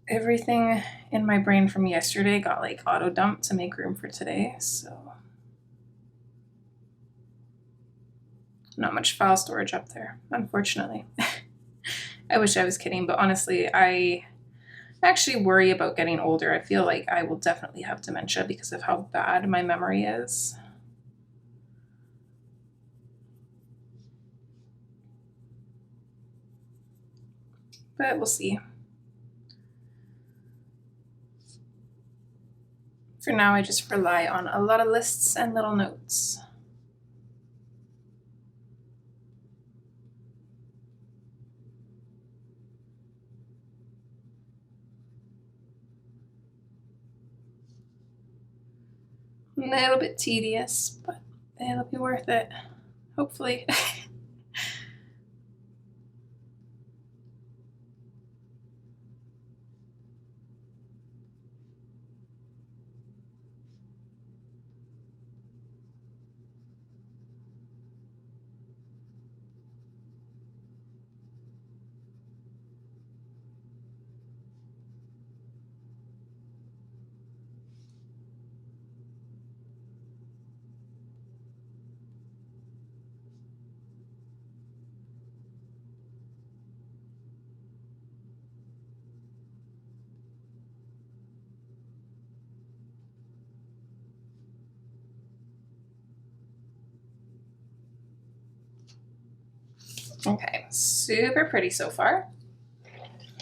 everything in my brain from yesterday got like auto dumped to make room for today, so not much file storage up there, unfortunately. I wish I was kidding, but honestly, I actually worry about getting older. I feel like I will definitely have dementia because of how bad my memory is. But we'll see. For now, I just rely on a lot of lists and little notes. A little bit tedious, but it'll be worth it, hopefully. Okay, super pretty so far.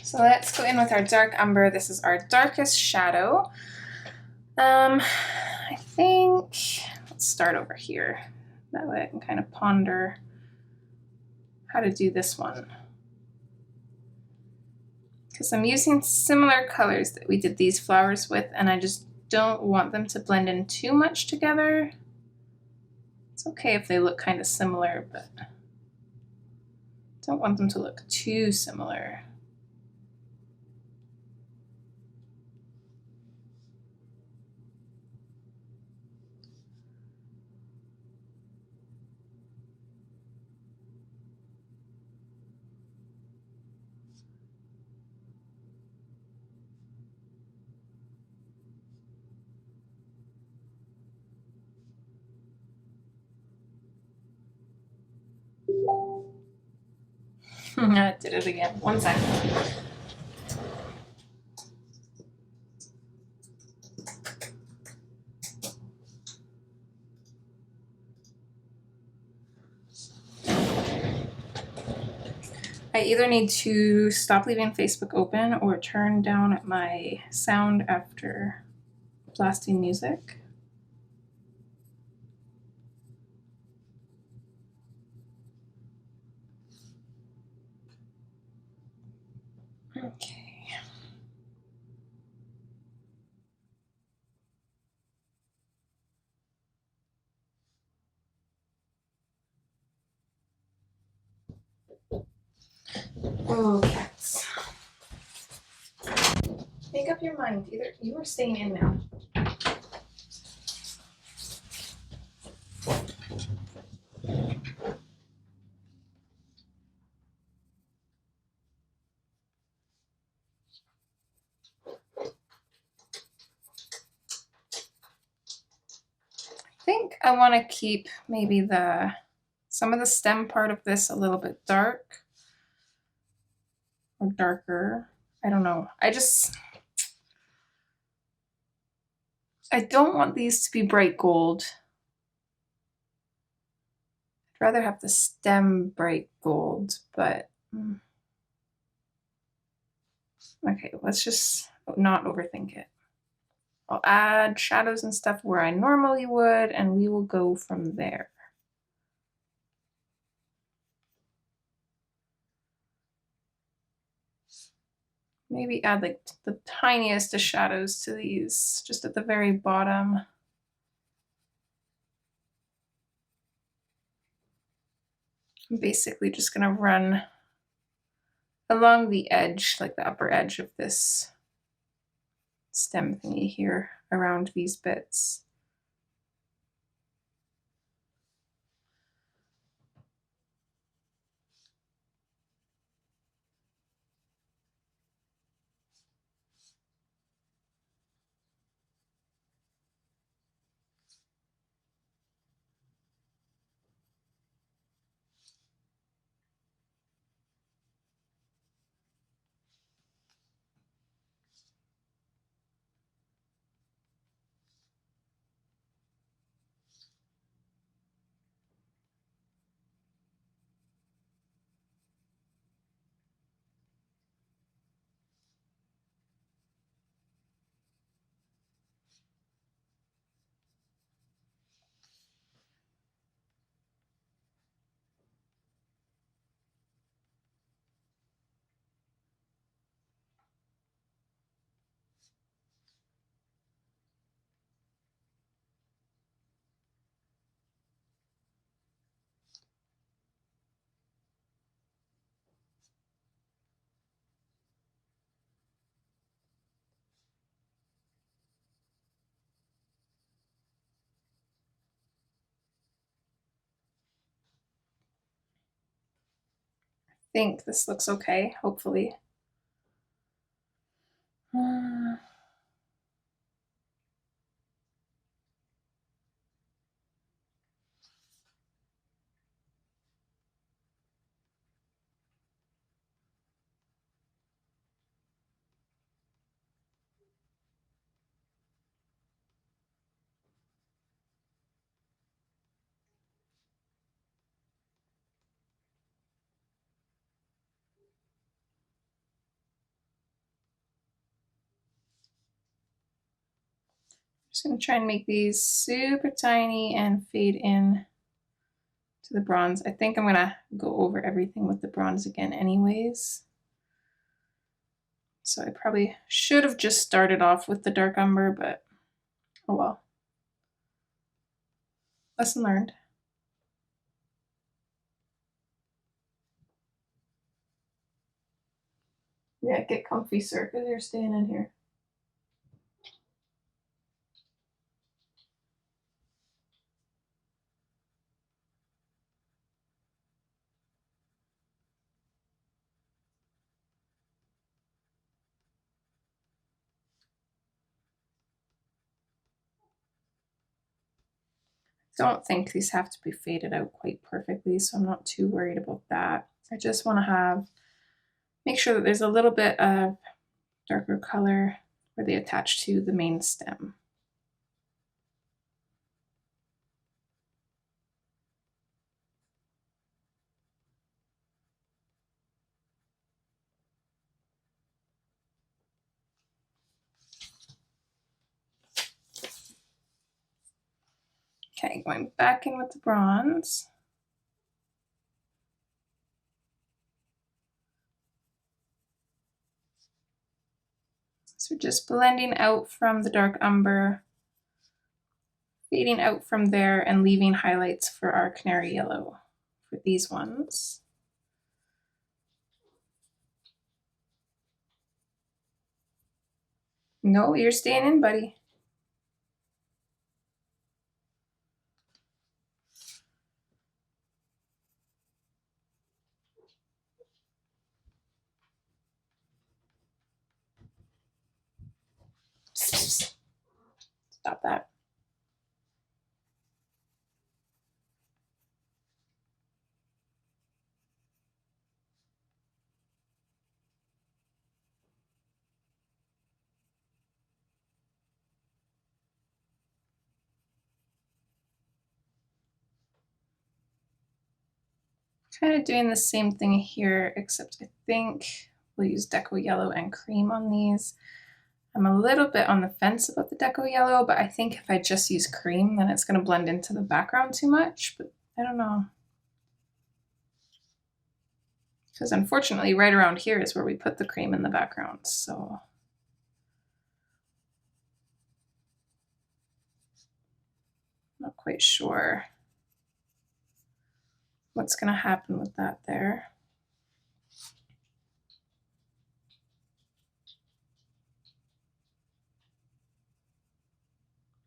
So let's go in with our dark umber. This is our darkest shadow. I think, let's start over here. That way I can kind of ponder how to do this one. Because I'm using similar colors that we did these flowers with, and I just don't want them to blend in too much together. It's okay if they look kind of similar, but don't want them to look too similar. I did it again. 1 second. I either need to stop leaving Facebook open or turn down my sound after blasting music. Okay. Oh, cats. Make up your mind. Either you are staying in now. I want to keep maybe some of the stem part of this a little bit dark or darker. I don't know. I don't want these to be bright gold. I'd rather have the stem bright gold, but okay, let's just not overthink it. I'll add shadows and stuff where I normally would, and we will go from there. Maybe add like the tiniest of shadows to these, just at the very bottom. I'm basically just gonna run along the edge, like the upper edge of this stem thingy here around these bits. I think this looks okay, hopefully. Just gonna try and make these super tiny and fade in to the bronze. I think I'm gonna go over everything with the bronze again anyways. So I probably should have just started off with the dark umber, but oh well. Lesson learned. Yeah, get comfy, sir, because you're staying in here. Don't think these have to be faded out quite perfectly, so I'm not too worried about that. I just want to make sure that there's a little bit of darker color where they attach to the main stem. Okay, going back in with the bronze. So just blending out from the dark umber, fading out from there, and leaving highlights for our canary yellow for these ones. No, you're staying in, buddy. Stop that. Kind of doing the same thing here, except I think we'll use Deco Yellow and cream on these. I'm a little bit on the fence about the Deco Yellow, but I think if I just use cream, then it's going to blend into the background too much, but I don't know. Because unfortunately, right around here is where we put the cream in the background, so. Not quite sure what's going to happen with that there.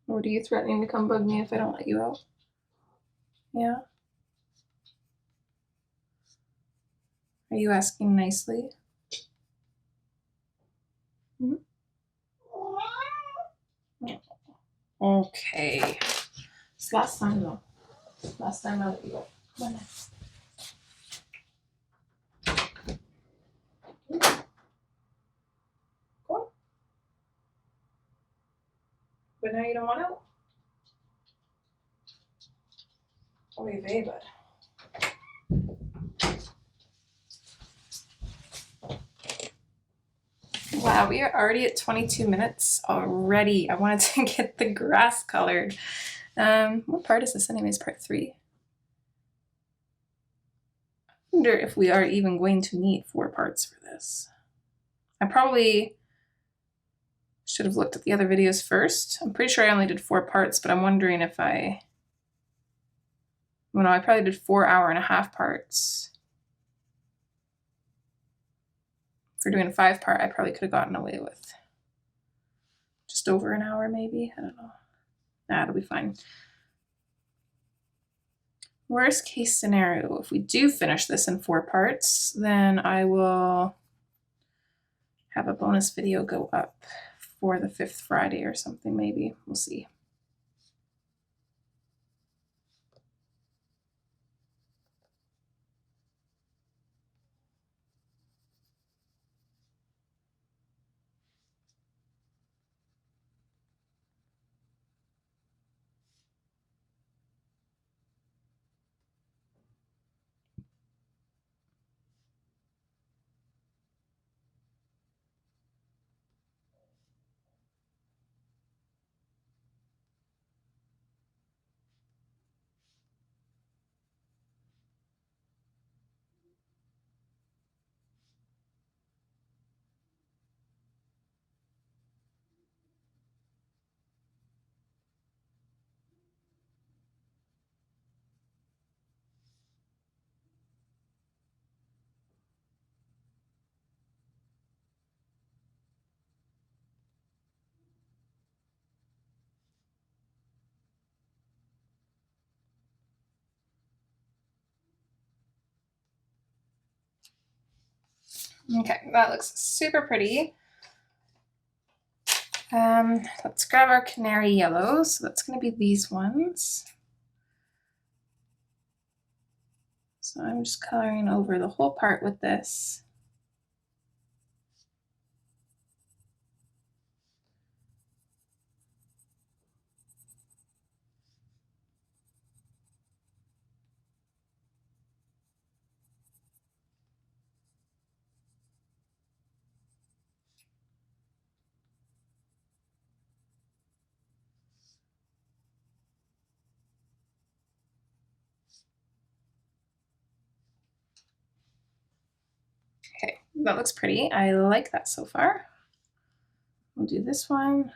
What are you threatening to come bug me if I don't let you out? Yeah? Are you asking nicely? Mm-hmm. Okay. It's last time though. Last time I let you go. Come on now. Go on. But now you don't want out? Oy vey, bud. Wow, we are already at 22 minutes already. I wanted to get the grass colored. What part is this anyways? Part 3. I wonder if we are even going to need 4 parts for this. I probably should have looked at the other videos first. I'm pretty sure I only did 4 parts, but I'm wondering if I probably did 4 hour-and-a-half parts. If we're doing a 5-part, I probably could have gotten away with just over an hour, maybe. I don't know. Nah, it'll be fine. Worst case scenario, if we do finish this in 4 parts, then I will have a bonus video go up for the 5th Friday or something, maybe. We'll see. Okay, that looks super pretty. Let's grab our canary yellow. So that's going to be these ones. So I'm just coloring over the whole part with this. Okay, that looks pretty. I like that so far. We'll do this one.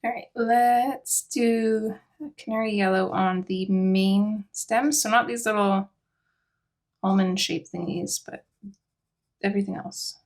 All right, let's do canary yellow on the main stem. So not these little almond shaped thingies, but everything else.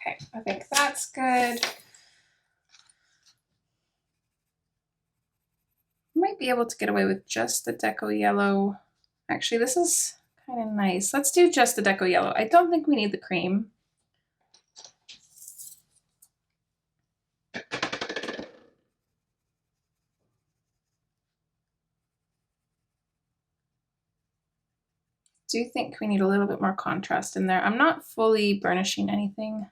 Okay, I think that's good. Might be able to get away with just the deco yellow. Actually, this is kind of nice. Let's do just the deco yellow. I don't think we need the cream. Do think we need a little bit more contrast in there. I'm not fully burnishing anything.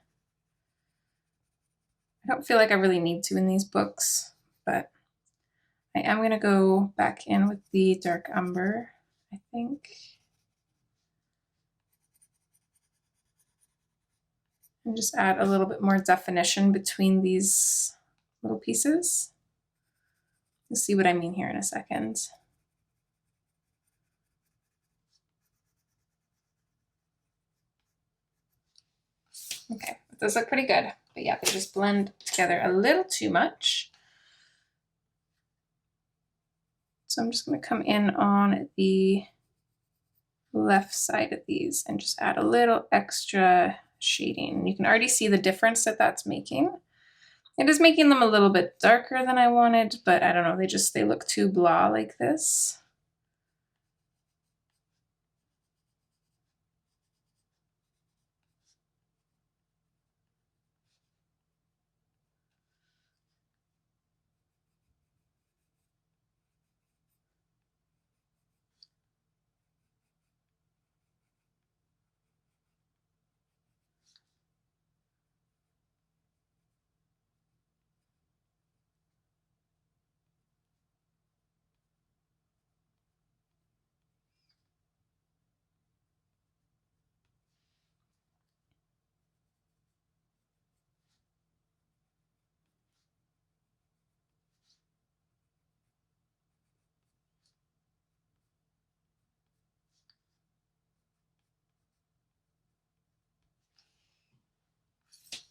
I don't feel like I really need to in these books, but I am going to go back in with the dark umber, I think. And just add a little bit more definition between these little pieces. You'll see what I mean here in a second. Okay, those look pretty good, but yeah, they just blend together a little too much. So I'm just going to come in on the left side of these and just add a little extra shading. You can already see the difference that that's making. It is making them a little bit darker than I wanted, but I don't know, they look too blah like this.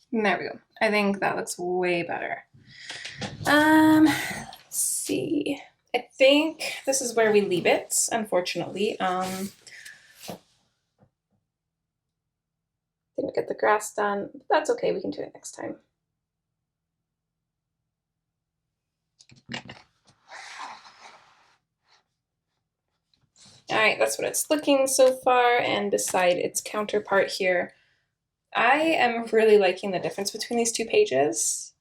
There we go. I think that looks way better. Let's see. I think this is where we leave it, unfortunately. Didn't get the grass done. But that's okay, we can do it next time. All right, that's what it's looking so far, and beside its counterpart here, I am really liking the difference between these two pages.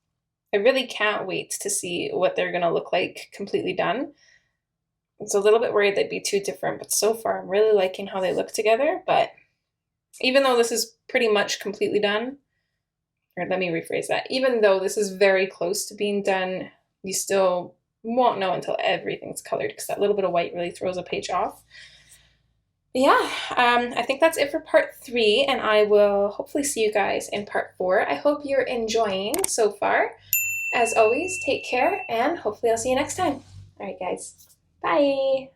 I really can't wait to see what they're gonna look like completely done. It's a little bit worried they'd be too different, but so far I'm really liking how they look together. But even though this is pretty much completely done, or let me rephrase that, even though this is very close to being done, you still won't know until everything's colored, because that little bit of white really throws a page off. But yeah, I think that's it for part 3, and I will hopefully see you guys in part 4. I hope you're enjoying so far. As always, take care, and hopefully I'll see you next time. All right, guys. Bye.